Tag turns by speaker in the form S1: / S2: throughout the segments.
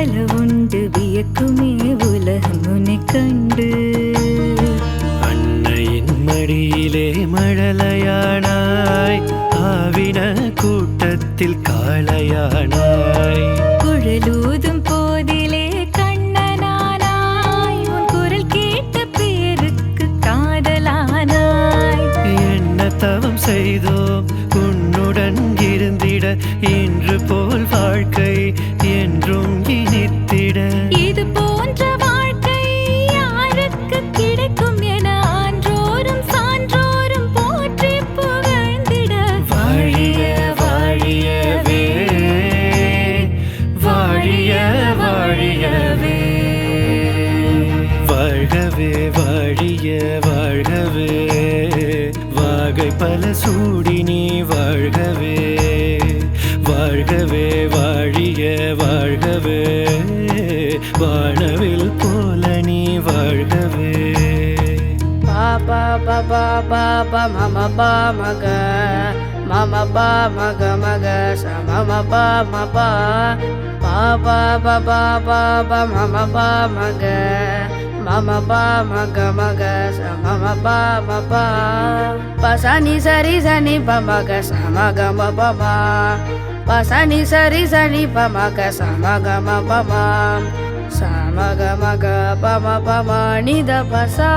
S1: பல உண்டு வியக்குமே உலகம் உன்னை கண்டு.
S2: அன்னையின் மடியிலே மழலையானாய், ஆவின கூட்டத்தில் காளையானாய்.
S1: குழலூதும் போதிலே கண்ணனானாய், உன் குரல் கேட்ட பேருக்கு காதலானாய்.
S2: என்ன தவம் செய்தோம் உன்னுடன் இருந்திட, இன்று போல் வாழ்க்கை என்றும் இனித்திட.
S1: இது போன்ற வாழ்க்கை யாருக்கு கிடைக்கும் என ஆன்றோரும் சான்றோரும் போற்றி புகழ்ந்திட.
S2: வாழிய வாழியவே, வாழிய வாழியவே, வாழ்கவே வாழிய வாழ்கவே, வாகை பல சூடி நீ வாழ்கவே. வாழ்கவே வாழிய வாழ்கவே, வானவில் போல நீ வாழ்கவே.
S3: பாபா பாபா பாபா மம பா மக மம பா மக மக ச மம பா மபா பாபா பாபா பாபா மம பா மக மம பா மக மக ச மம பா மபா பசனி சரி சனி ப மக ச மக ம பமா பசனி சரி சனி ப மக ச மக ம பமா சமக மக பம பமா நித பசா.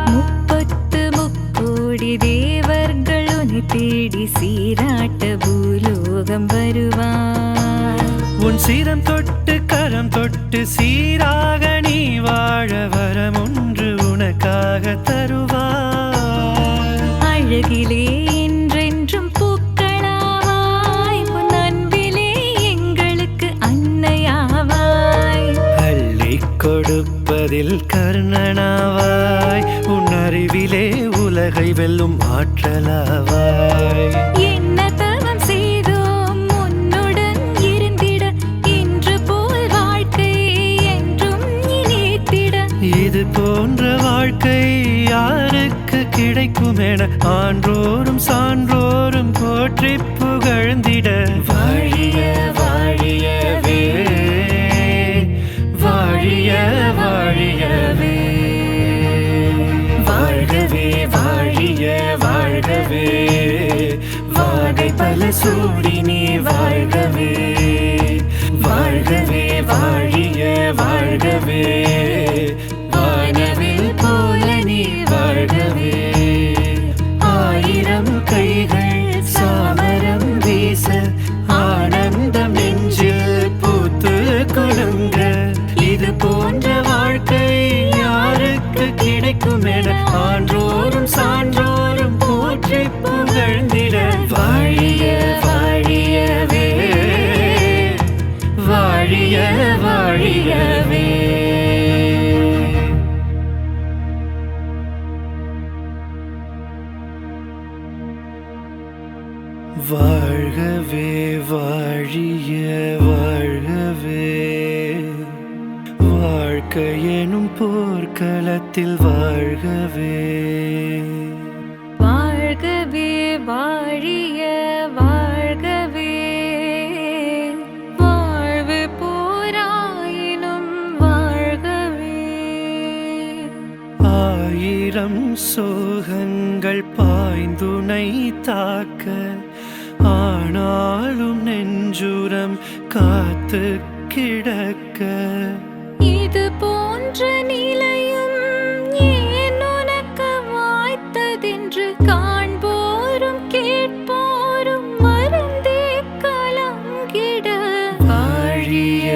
S1: 30 முக்கோடி தேவர்கள் உன்னை தேடி சீராட்ட பூலோகம் வருவார்.
S2: உன் சீரம் தொட்டு கரம் தொட்டு சீராக நீ வாழ வரம் ஒன்று உனக்காக தருவார்.
S1: அழகிலே என்றென்றும் பூக்களாவாய், உன் அன்பிலே எங்களுக்கு அன்னையாவாய்.
S2: அள்ளிக் கொடுப்பதில் கர்ணனாவாய், உன் அறிவிலே உலகை வெல்லும் ஆற்றலாவாய்.
S1: என்ன தவம் செய்தோம் உன்னுடன் இருந்திட, இன்று போல் வாழ்க்கை என்றும் இனித்திட.
S2: இது போன்ற வாழ்க்கை யாருக்கு கிடைக்கும் என ஆன்றோரும் சான்றோரும் போற்றி புகழ்ந்திட. வாழிய வாழியவே, வாழிய வாழியவே, வாழ்கவே வாழிய வாழ்கவே, வாகை பல சூடி நீ வாழ்கவே. வாழ்கவே வாழிய வாழ்கவே, வானவில் போல நீ வாழ்கவே. ஆயிரம் கைகள் சாமரம் வீச, ஆனந்தம் நெஞ்சில் பூத்து குலுங்க. இது போன்ற வாழ்க்கை யாருக்கு கிடைக்கும் என ஆன்றோரும் சான்றோரும் போற்றி புகழ்ந்திட. வாழிய வாழியவே, வாழிய வாழியவே. வாழ்கவே வாழிய வாழ்கவே, வாழ்க்கை எனும் போர்க்களத்தில் வாழ்கவே.
S1: வாழ்கவே வாழிய வாழ்கவே, வாழ்வு போராயினும் வாழ்கவே.
S2: ஆயிரம் சோகங்கள் பாய்ந்துனை தாக்க, ஆனாலும் நெஞ்சுரம் காத்து கிடக்க.
S1: இது போன்ற நிலையும் ஏன் உனக்கு வாய்த்ததென்று காண்போரும் கேட்போரும் மறந்தே கலங்கிட.
S2: வாழிய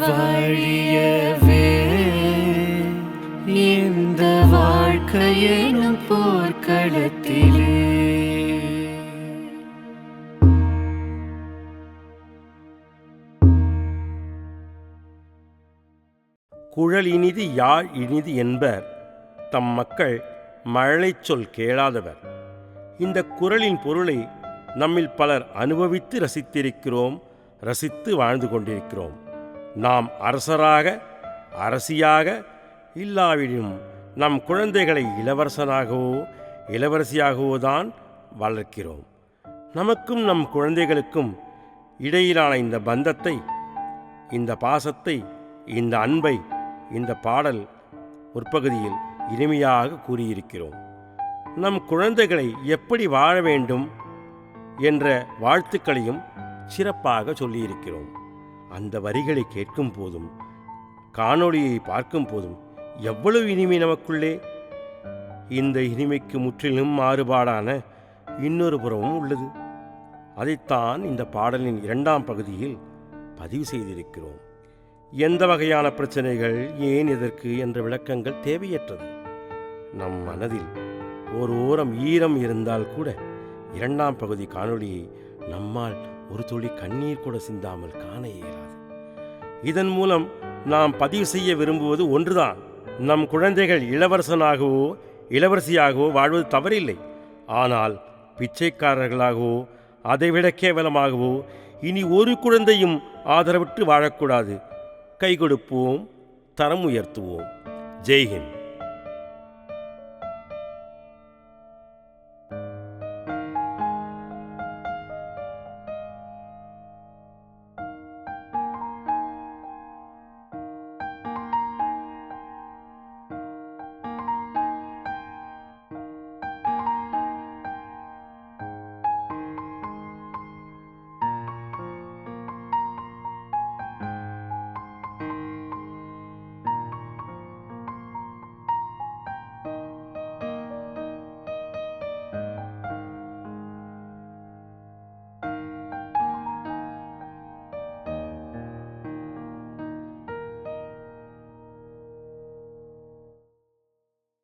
S2: வாழியவே, இந்த வாழ்க்கையெனும் போர்க்களத்திலே.
S4: குழல் இனிது யாழ் இனிது என்பர் தம் மக்கள் மழலைச் சொல் கேளாதவர். இந்த குறளின் பொருளை நம்மில் பலர் அனுபவித்து ரசித்திருக்கிறோம், ரசித்து வாழ்ந்து கொண்டிருக்கிறோம். நாம் அரசராக அரசியாக இல்லாவிடினும் நம் குழந்தைகளை இளவரசனாகவோ இளவரசியாகவோ தான் வளர்க்கிறோம். நமக்கும் நம் குழந்தைகளுக்கும் இடையிலான இந்த பந்தத்தை இந்த பாசத்தை, இந்த அன்பை இந்த பாடல் முற்பகுதியில் இனிமையாக கூறியிருக்கிறோம். நம் குழந்தைகளை எப்படி வாழ வேண்டும் என்ற வாழ்த்துக்களையும் சிறப்பாக சொல்லியிருக்கிறோம். அந்த வரிகளை கேட்கும் போதும் காணொளியை பார்க்கும் போதும் எவ்வளவு இனிமை நமக்குள்ளே! இந்த இனிமைக்கு முற்றிலும் மாறுபாடான இன்னொரு புறமும் உள்ளது. அதைத்தான் இந்த பாடலின் 2ஆம் பகுதியில் பதிவு செய்திருக்கிறோம். எந்த வகையான பிரச்சனைகள், ஏன், எதற்கு என்ற விளக்கங்கள் தேவையற்றது. நம் மனதில் ஒரு ஓரம் ஈரம் இருந்தால் கூட 2ஆம் பகுதி காணொளியை நம்மால் ஒரு துளி கண்ணீர் கூட சிந்தாமல் காண இயலாது. இதன் மூலம் நாம் பதிவு செய்ய விரும்புவது ஒன்றுதான்: நம் குழந்தைகள் இளவரசனாகவோ இளவரசியாகவோ வாழ்வது தவறில்லை. ஆனால் பிச்சைக்காரர்களாகவோ அதைவிட கேவலமாகவோ இனி ஒரு குழந்தையும் ஆதரவற்று வாழக்கூடாது. கை கொடுப்போம், தரம் உயர்த்துவோம். ஜெய்ஹிந்த்.